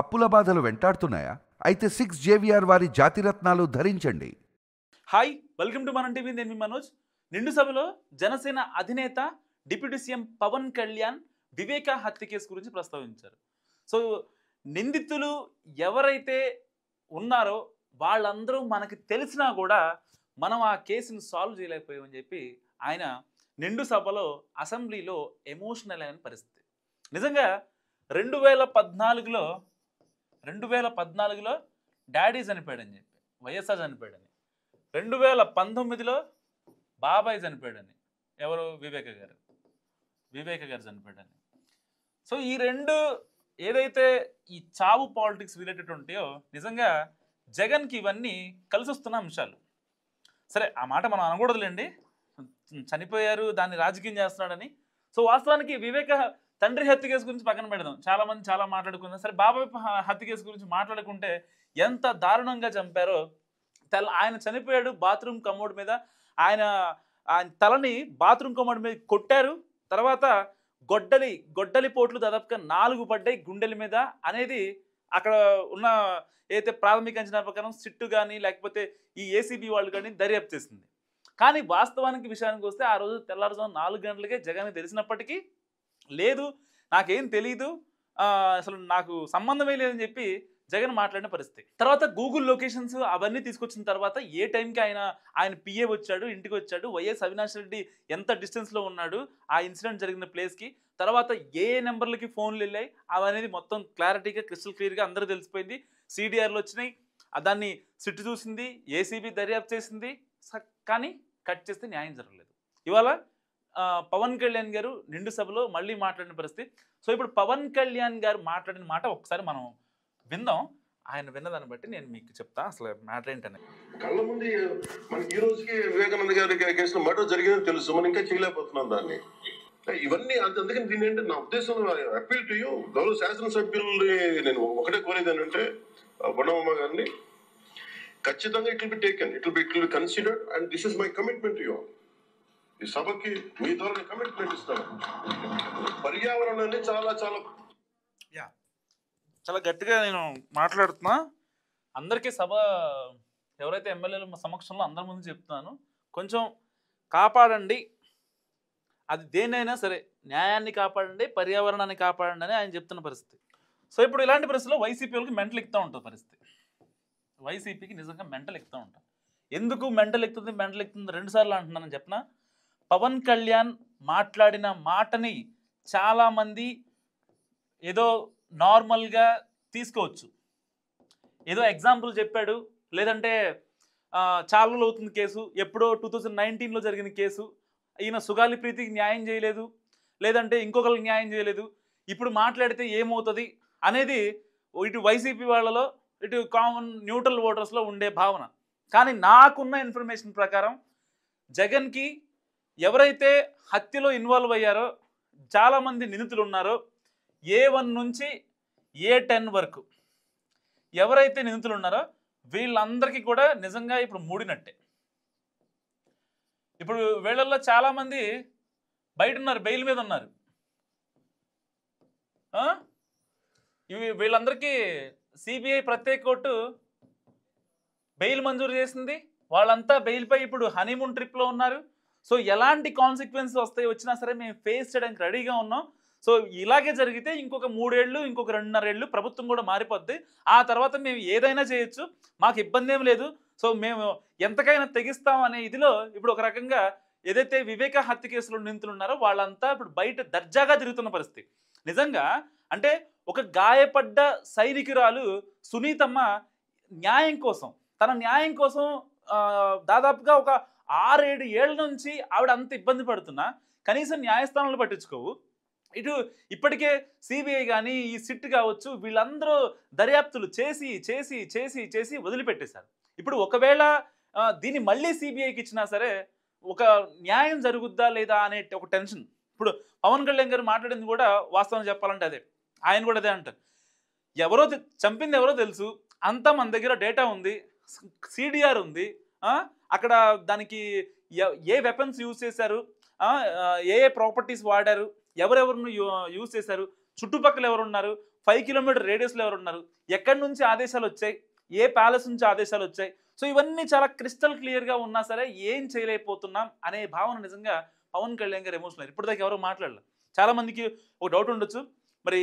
అప్పుల బాధలు వెంటాడుతున్నాయా? అయితే 6 జేవిఆర్ వారి జాతిరత్నాలు ధరించండి. హాయ్, వెల్కమ్ టు మనం టీవీ. నేను మీ మనోజ్. నిండు సభలో జనసేన అధినేత డిప్యూటీ సీఎం పవన్ కళ్యాణ్ వివేక హత్య కేసు గురించి ప్రస్తావించారు. సో నిందితులు ఎవరైతే ఉన్నారో వాళ్ళందరూ మనకి తెలిసినా కూడా మనం ఆ కేసును సాల్వ్ చేయలేకపోయామని చెప్పి ఆయన నిండు సభలో అసెంబ్లీలో ఎమోషనల్ అయిన పరిస్థితి. నిజంగా 2014లో డాడీ చనిపోయాడని చెప్పి, వైఎస్ఆర్ చనిపోయాడని, 2019లో బాబాయ్ చనిపోయాడని, ఎవరు వివేక గారు చనిపోయాడని. సో ఈ రెండు ఏదైతే ఈ చావు పాలిటిక్స్ రిలేటెడ్ ఉంటాయో నిజంగా జగన్కి ఇవన్నీ కలిసి వస్తున్న అంశాలు. సరే, ఆ మాట మనం అనకూడదులేండి, చనిపోయారు దాన్ని రాజకీయం చేస్తున్నాడని. సో వాస్తవానికి వివేక తండ్రి హత్య కేసు గురించి పక్కన పెడదాం, చాలామంది చాలా మాట్లాడుకుందాం. సరే, బాబాయ్ హత్య కేసు గురించి మాట్లాడుకుంటే ఎంత దారుణంగా చంపారో. ఆయన చనిపోయాడు బాత్రూమ్ కమోడ్ మీద, ఆయన తలని బాత్రూమ్ కమోడ్ మీద కొట్టారు. తర్వాత గొడ్డలి పోట్లు దాదాపుగా 4 పడ్డాయి గుండెల మీద అనేది అక్కడ ఉన్న ఏదైతే ప్రాథమిక అంచనా ప్రకారం సిట్టు కానీ లేకపోతే ఈ ఏసీబీ వాళ్ళు కానీ దర్యాప్తు చేసింది. కానీ వాస్తవానికి విషయానికి వస్తే ఆ రోజు తెల్లారుజాము 4 గంటలకే జగన్ తెలిసినప్పటికీ లేదు, నాకేం తెలీదు, అసలు నాకు సంబంధమే లేదని చెప్పి జగన్ మాట్లాడిన పరిస్థితి. తర్వాత గూగుల్ లొకేషన్స్ అవన్నీ తీసుకొచ్చిన తర్వాత ఏ టైంకి ఆయన పిఏ వచ్చాడు, ఇంటికి వచ్చాడు, వైఎస్ అవినాష్ రెడ్డి ఎంత డిస్టెన్స్లో ఉన్నాడు ఆ ఇన్సిడెంట్ జరిగిన ప్లేస్కి, తర్వాత ఏ నెంబర్లకి ఫోన్లు వెళ్ళాయి అవనేది మొత్తం క్లారిటీగా క్రిస్టల్ క్లియర్గా అందరూ తెలిసిపోయింది. సిడిఆర్లు వచ్చినాయి, దాన్ని సిట్టు చూసింది, ఏసీబీ దర్యాప్తు చేసింది. కానీ కట్ చేస్తే న్యాయం జరగలేదు. ఇవాళ పవన్ కళ్యాణ్ గారు నిండు సభలో మళ్ళీ మాట్లాడిన పరిస్థితి. సో ఇప్పుడు పవన్ కళ్యాణ్ గారు మాట్లాడిన మాట ఒకసారి మనం విందాం. ఆయన విన్నదాన్ని బట్టి నేను మీకు చెప్తా అసలు మ్యాటర్ ఏంటనే. కళ్ళ ముందు మనకి ఈ రోజుకి వివేకానంద గారి కేసులో మర్డర్ జరిగిందని తెలుసు, మనం ఇంకా చేయలేకపోతున్నాం దాన్ని. ఇవన్నీ అందుకని దీని ఏంటంటే నా ఉద్దేశం అప్పీల్ టు యూ, గౌరవ శాసనసభ్యుల్ని నేను ఒకటే కోరేది ఏంటంటే బొన్నమ్మ గారిని ఖచ్చితంగా it will be taken, it will be considered and this is my commitment to you. ఈ సభకి మీ ద్వారా కమిట్మెంట్ ఇస్తాను. పర్యావరణాన్ని చాలా చాలా చాలా గట్టిగా నేను మాట్లాడుతున్నా. అందరికీ సభ ఎవరైతే ఎమ్మెల్యేల సమక్షంలో అందరి ముందు చెప్తున్నాను, కొంచెం కాపాడండి, అది దేన్నైనా సరే న్యాయాన్ని కాపాడండి, పర్యావరణాన్ని కాపాడండి అని ఆయన చెప్తున్న పరిస్థితి. సో ఇప్పుడు ఇలాంటి పరిస్థితుల్లో వైసీపీ వాళ్ళకి మెంటల్ ఎక్కుతూ ఉంటుంది పరిస్థితి. వైసీపీకి నిజంగా మెంటల్ ఎక్కుతూ ఉంటుంది. ఎందుకు మెంటల్ ఎక్కుతుంది 2 సార్లు అంటున్నానని చెప్పిన, పవన్ కళ్యాణ్ మాట్లాడిన మాటని చాలామంది ఏదో నార్మల్గా తీసుకోవచ్చు, ఏదో ఎగ్జాంపుల్ చెప్పాడు, లేదంటే చాలా రోజులు అవుతుంది కేసు, ఎప్పుడో 2019లో జరిగిన కేసు, ఈయన సుగాలి ప్రీతికి న్యాయం చేయలేదు, లేదంటే ఇంకొకరికి న్యాయం చేయలేదు, ఇప్పుడు మాట్లాడితే ఏమవుతుంది అనేది ఇటు వైసీపీ వాళ్ళలో ఇటు కామన్ న్యూట్రల్ ఓటర్స్లో ఉండే భావన. కానీ నాకున్న ఇన్ఫర్మేషన్ ప్రకారం జగన్కి ఎవరైతే హత్యలో ఇన్వాల్వ్ అయ్యారో చాలామంది నిందితులు ఉన్నారో A1 నుంచి A10 వరకు ఎవరైతే నిందితులు ఉన్నారో వీళ్ళందరికీ కూడా నిజంగా ఇప్పుడు మూడినట్టే. ఇప్పుడు వీళ్ళల్లో చాలామంది బయట ఉన్నారు, బెయిల్ మీద ఉన్నారు. వీళ్ళందరికీ సిబిఐ ప్రత్యేక కోర్టు బెయిల్ మంజూరు చేసింది. వాళ్ళంతా బెయిల్పై ఇప్పుడు హనీమూన్ ట్రిప్లో ఉన్నారు. సో ఎలాంటి కాన్సిక్వెన్స్ వచ్చినా సరే మేము ఫేస్ చేయడానికి రెడీగా ఉన్నాం. సో ఇలాగే జరిగితే ఇంకొక 3 ఏళ్ళు, ఇంకొక 2.5 ఏళ్ళు ప్రభుత్వం కూడా మారిపోద్ది. ఆ తర్వాత మేము ఏదైనా చేయొచ్చు, మాకు ఇబ్బంది ఏం లేదు. సో మేము ఎంతకైనా తెగిస్తాం అనే ఇదిలో ఇప్పుడు ఒక రకంగా ఏదైతే వివేక హత్య కేసులో నిందితులు ఉన్నారో వాళ్ళంతా ఇప్పుడు బయట దర్జాగా తిరుగుతున్న పరిస్థితి. నిజంగా అంటే ఒక గాయపడ్డ సైనికురాలు సునీతమ్మ తన న్యాయం కోసం దాదాపుగా ఒక 6-7 ఏళ్ల నుంచి ఆవిడ అంత ఇబ్బంది పడుతున్నా కనీసం న్యాయస్థానాలు పట్టించుకోవు. ఇటు ఇప్పటికే సిబిఐ కానీ ఈ సిట్ కావచ్చు వీళ్ళందరూ దర్యాప్తులు చేసి చేసి చేసి చేసి వదిలిపెట్టేశారు. ఇప్పుడు ఒకవేళ దీన్ని మళ్ళీ సిబిఐకి ఇచ్చినా సరే ఒక న్యాయం జరుగుద్దా లేదా అనే ఒక టెన్షన్. ఇప్పుడు పవన్ కళ్యాణ్ గారు మాట్లాడింది కూడా వాస్తవం చెప్పాలంటే అదే, ఆయన కూడా అదే అంటారు. చంపింది ఎవరో తెలుసు, అంతా మన దగ్గర డేటా ఉంది, సిడిఆర్ ఉంది, అక్కడ దానికి ఏ వెపన్స్ యూజ్ చేశారు, ఏ ప్రాపర్టీస్ వాడారు, ఎవరెవరిని యూజ్ చేశారు, చుట్టుపక్కల ఎవరున్నారు, 5 కిలోమీటర్ రేడియస్లో ఎవరు ఉన్నారు, ఎక్కడి నుంచి ఆదేశాలు వచ్చాయి, ఏ ప్యాలెస్ నుంచి ఆదేశాలు వచ్చాయి. సో ఇవన్నీ చాలా క్రిస్టల్ క్లియర్గా ఉన్నా సరే ఏం చేయలేకపోతున్నాం అనే భావన నిజంగా పవన్ కళ్యాణ్ గారు ఎమోషనల్. ఇప్పటిదాకా ఎవరో మాట్లాడలేదు. చాలామందికి ఒక డౌట్ ఉండొచ్చు, మరి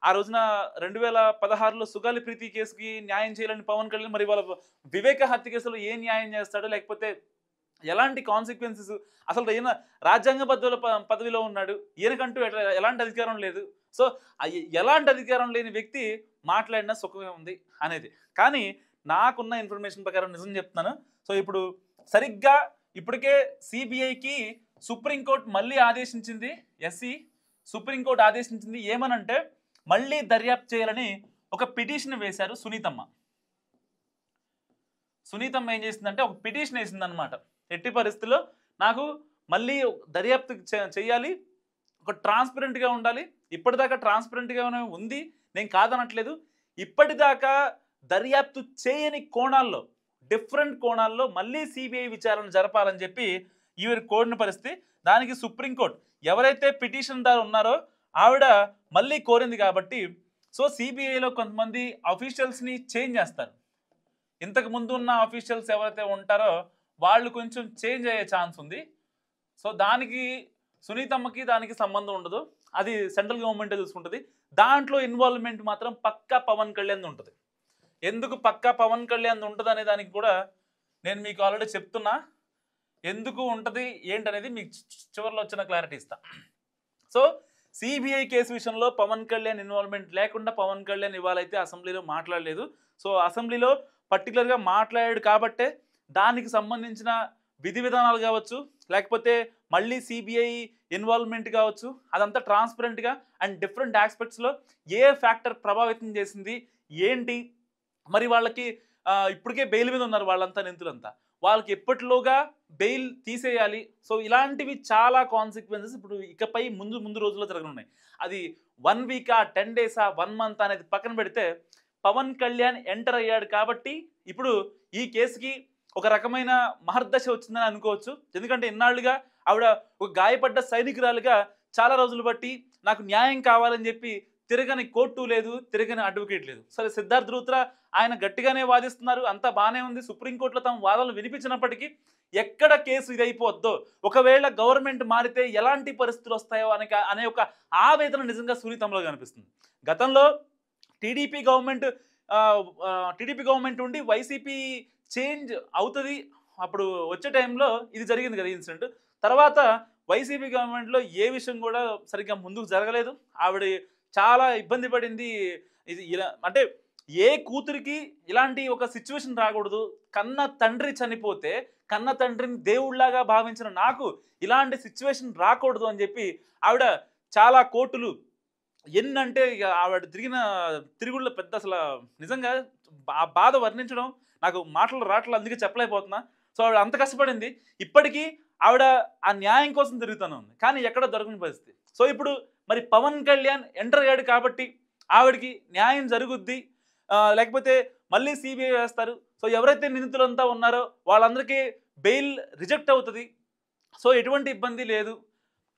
ఆ రోజున 2016లో సుగాలి ప్రీతి కేసుకి న్యాయం చేయాలని పవన్ కళ్యాణ్ మరి వాళ్ళ వివేక హత్య కేసులో ఏ న్యాయం చేస్తాడు, లేకపోతే ఎలాంటి కాన్సిక్వెన్సెస్, అసలు ఈయన రాజ్యాంగ పదవిలో ఉన్నాడు, ఈయనకంటూ ఎలాంటి అధికారం లేదు. సో ఎలాంటి అధికారం లేని వ్యక్తి మాట్లాడినా సుఖమే ఉంది అనేది. కానీ నాకున్న ఇన్ఫర్మేషన్ ప్రకారం నిజం చెప్తున్నాను. సో ఇప్పుడు సరిగ్గా ఇప్పటికే సిబిఐకి సుప్రీంకోర్టు మళ్ళీ ఆదేశించింది, సుప్రీంకోర్టు ఆదేశించింది ఏమనంటే మళ్ళీ దర్యాప్తు చేయాలని ఒక పిటిషన్ వేశారు సునీతమ్మ ఏం చేసిందంటే ఒక పిటిషన్ వేసింది అనమాట. ఎట్టి పరిస్థితుల్లో నాకు మళ్ళీ దర్యాప్తు చేయాలి, ఒక ట్రాన్స్పరెంట్గా ఉండాలి. ఇప్పటిదాకా ట్రాన్స్పరెంట్గానే ఉంది, నేను కాదనట్లేదు. ఇప్పటిదాకా దర్యాప్తు చేయని కోణాల్లో, డిఫరెంట్ కోణాల్లో మళ్ళీ సిబిఐ విచారణ జరపాలని చెప్పి ఈవిడ కోరిన పరిస్థితి. దానికి సుప్రీంకోర్టు ఎవరైతే పిటిషన్దారు ఉన్నారో ఆవిడ మళ్ళీ కోరింది కాబట్టి సో సిబిఐలో కొంతమంది అఫీషియల్స్ని చేంజ్ చేస్తారు. ఇంతకు ముందు ఉన్న అఫీషియల్స్ ఎవరైతే ఉంటారో వాళ్ళు కొంచెం చేంజ్ అయ్యే ఛాన్స్ ఉంది. సో దానికి సునీతమ్మకి దానికి సంబంధం ఉండదు, అది సెంట్రల్ గవర్నమెంటే చూసుకుంటుంది. దాంట్లో ఇన్వాల్వ్మెంట్ మాత్రం పక్కా పవన్ కళ్యాణ్ ఉంటుంది. ఎందుకు పక్కా పవన్ కళ్యాణ్ ఉంటుంది అనే దానికి కూడా నేను మీకు ఆల్రెడీ చెప్తున్నా. ఎందుకు ఉంటుంది ఏంటనేది మీకు చివరిలో వచ్చిన క్లారిటీ ఇస్తా. సో సిబిఐ కేసు విషయంలో పవన్ కళ్యాణ్ ఇన్వాల్వ్మెంట్ లేకుండా పవన్ కళ్యాణ్ ఇవాళైతే అసెంబ్లీలో మాట్లాడలేదు. సో అసెంబ్లీలో పర్టికులర్గా మాట్లాడాడు కాబట్టే దానికి సంబంధించిన విధి విధానాలు కావచ్చు, లేకపోతే మళ్ళీ సిబిఐ ఇన్వాల్వ్మెంట్ కావచ్చు, అదంతా ట్రాన్స్పరెంట్గా అండ్ డిఫరెంట్ ఆస్పెక్ట్స్లో ఏ ఫ్యాక్టర్ ప్రభావితం చేసింది ఏంటి, మరి వాళ్ళకి ఇప్పటికే బెయిల్ మీద ఉన్నారు వాళ్ళంతా, నిందితులంతా, వాళ్ళకి ఎప్పటిలోగా బెయిల్ తీసేయాలి. సో ఇలాంటివి చాలా కాన్సిక్వెన్సెస్ ఇప్పుడు ఇకపై ముందు రోజుల్లో జరగనున్నాయి. అది 1 వీకా 10 డేసా 1 మంత్ అనేది పక్కన పెడితే పవన్ కళ్యాణ్ ఎంటర్ అయ్యాడు కాబట్టి ఇప్పుడు ఈ కేసుకి ఒక రకమైన మహర్దశ వచ్చిందని అనుకోవచ్చు. ఎందుకంటే ఇన్నాళ్ళుగా ఆవిడ ఒక గాయపడ్డ సైనికురాలుగా చాలా రోజులు బట్టి నాకు న్యాయం కావాలని చెప్పి తిరగని కోర్టు లేదు, తిరగని అడ్వకేట్ లేదు. సరే సిద్ధార్థ్ రూత్రా ఆయన గట్టిగానే వాదిస్తున్నారు, అంతా బాగానే ఉంది. సుప్రీంకోర్టులో తమ వాదనలు వినిపించినప్పటికీ ఎక్కడ కేసు ఇదైపోద్దో, ఒకవేళ గవర్నమెంట్ మారితే ఎలాంటి పరిస్థితులు వస్తాయో అనే ఒక ఆవేదన నిజంగా సునీతంలో కనిపిస్తుంది. గతంలో టీడీపీ గవర్నమెంట్ ఉండి వైసీపీ చేంజ్ అవుతుంది, అప్పుడు వచ్చే టైంలో ఇది జరిగింది కదా ఇన్సిడెంట్. తర్వాత వైసీపీ గవర్నమెంట్లో ఏ విషయం కూడా సరిగ్గా ముందుకు జరగలేదు. ఆవిడ చాలా ఇబ్బంది పడింది. ఇది ఇలా అంటే ఏ కూతురికి ఇలాంటి ఒక సిచ్యువేషన్ రాకూడదు, కన్న తండ్రి చనిపోతే కన్న తండ్రిని దేవుళ్లాగా భావించిన నాకు ఇలాంటి సిచ్యువేషన్ రాకూడదు అని చెప్పి ఆవిడ చాలా కోర్టులు ఎన్నంటే ఇక ఆవిడ తిరుగుళ్ళ పెద్ద అసలు నిజంగా ఆ బాధ వర్ణించడం నాకు మాటలు రావట్లేదు, అందుకే చెప్పలేకపోతున్నా. సో ఆవిడ అంత కష్టపడింది, ఇప్పటికీ ఆవిడ ఆ న్యాయం కోసం తిరుగుతూనే ఉంది, కానీ ఎక్కడ దొరకని పరిస్థితి. సో ఇప్పుడు మరి పవన్ కళ్యాణ్ ఎంటర్ అయ్యాడు కాబట్టి ఆవిడకి న్యాయం జరుగుద్ది, లేకపోతే మళ్ళీ సిబిఐ వేస్తారు. సో ఎవరైతే నిందితులంతా ఉన్నారో వాళ్ళందరికీ బెయిల్ రిజెక్ట్ అవుతుంది. సో ఎటువంటి ఇబ్బంది లేదు,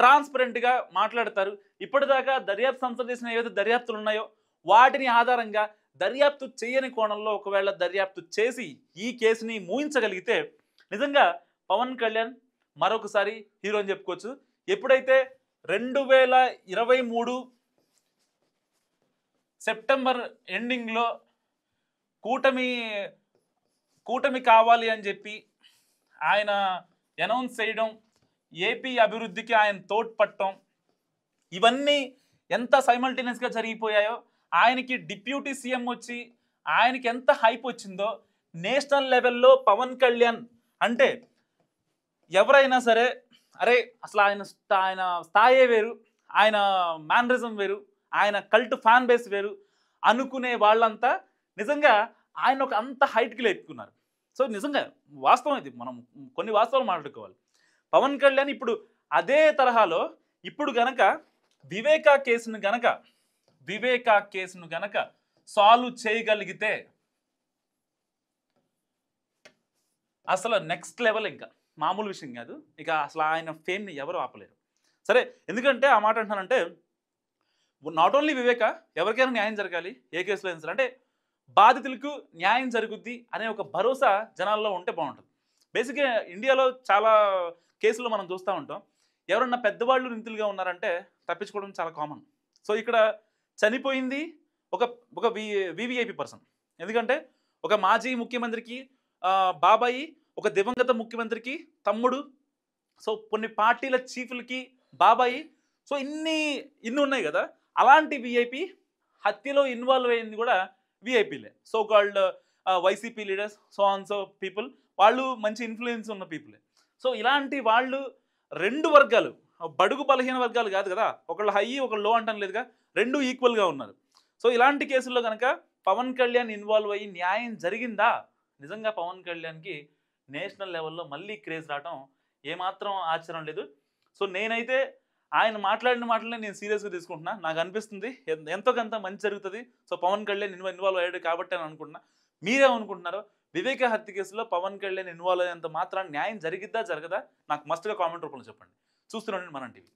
ట్రాన్స్పరెంట్గా మాట్లాడతారు. ఇప్పటిదాకా దర్యాప్తు సంస్థలు చేసిన ఏవైతే దర్యాప్తులు ఉన్నాయో వాటిని ఆధారంగా దర్యాప్తు చేయని కోణంలో ఒకవేళ దర్యాప్తు చేసి ఈ కేసుని మూయించగలిగితే నిజంగా పవన్ కళ్యాణ్ మరొకసారి హీరో అని చెప్పుకోవచ్చు. ఎప్పుడైతే 2023 సెప్టెంబర్ ఎండింగ్లో కూటమి కావాలి అని చెప్పి ఆయన అనౌన్స్ చేయడం, ఏపీ అభివృద్ధికి ఆయన తోడ్పడటం, ఇవన్నీ ఎంత సైమల్టేనియస్గా జరిగిపోయాయో, ఆయనకి డిప్యూటీ సీఎం వచ్చి ఆయనకి ఎంత హైప్ వచ్చిందో నేషనల్ లెవెల్లో పవన్ కళ్యాణ్ అంటే ఎవరైనా సరే అరే అసలు ఆయన స్థాయే వేరు, ఆయన మేనరిజం వేరు, ఆయన కల్ట్ ఫ్యాన్ బేస్ వేరు అనుకునే వాళ్ళంతా నిజంగా ఆయన ఒక అంత హైట్కి లేపుకున్నారు. సో నిజంగా వాస్తవం ఇది, మనం కొన్ని వాస్తవాలు మాట్లాడుకోవాలి. పవన్ కళ్యాణ్ ఇప్పుడు అదే తరహాలో ఇప్పుడు గనక వివేకా కేసును గనక సాల్వ్ చేయగలిగితే అసలు నెక్స్ట్ లెవెల్, ఇంకా మామూలు విషయం కాదు. ఇక అసలు ఆయన ఫేమ్ని ఎవరు ఆపలేరు. సరే ఎందుకంటే ఆ మాట అంటున్నానంటే నాట్ ఓన్లీ వివేక, ఎవరికైనా న్యాయం జరగాలి ఏ కేసులో అయినా సరే. అంటే బాధితులకు న్యాయం జరుగుద్ది అనే ఒక భరోసా జనాల్లో ఉంటే బాగుంటుంది. బేసిక్గా ఇండియాలో చాలా కేసులు మనం చూస్తూ ఉంటాం. ఎవరన్నా పెద్దవాళ్ళు నిందితులుగా ఉన్నారంటే తప్పించుకోవడం చాలా కామన్. సో ఇక్కడ చనిపోయింది ఒక ఒక వివిఐపి పర్సన్. ఎందుకంటే ఒక మాజీ ముఖ్యమంత్రికి బాబాయి, ఒక దివంగత ముఖ్యమంత్రికి తమ్ముడు, సో కొన్ని పార్టీల చీఫ్లకి బాబాయి, సో ఇన్ని ఉన్నాయి కదా. అలాంటి విఐపి హత్యలో ఇన్వాల్వ్ అయింది కూడా విఐపీలే. So called YCP leaders, so on so people, వాళ్ళు మంచి ఇన్ఫ్లుయెన్స్ ఉన్న పీపులే. సో ఇలాంటి వాళ్ళు రెండు వర్గాలు, బడుగు బలహీన వర్గాలు కాదు కదా, ఒకళ్ళు హై ఒకళ్ళు లో అంటాం లేదుగా, రెండు ఈక్వల్గా ఉన్నారు. సో ఇలాంటి కేసుల్లో కనుక పవన్ కళ్యాణ్ ఇన్వాల్వ్ అయ్యి న్యాయం జరిగిందా, నిజంగా పవన్ కళ్యాణ్కి నేషనల్ లెవెల్లో మళ్ళీ క్రేజ్ రావడం ఏమాత్రం ఆశ్చర్యం లేదు. సో నేనైతే ఆయన మాట్లాడిన మాటలనే నేను సీరియస్గా తీసుకుంటున్నా. నాకు అనిపిస్తుంది ఎంతో కొంత మంచి జరుగుతుంది. సో పవన్ కళ్యాణ్ ఇన్వాల్వ్ అయ్యాడు కాబట్టి అని అనుకుంటున్నా. మీరేమనుకుంటున్నారో? వివేక హత్య కేసులో పవన్ కళ్యాణ్ ఇన్వాల్వ్ అయ్యేంత మాత్రాన్ని న్యాయం జరిగిద్దా జరగదా? నాకు మస్ట్గా కామెంట్ రూపంలో చెప్పండి. చూస్తున్నాను మనం టీవీ.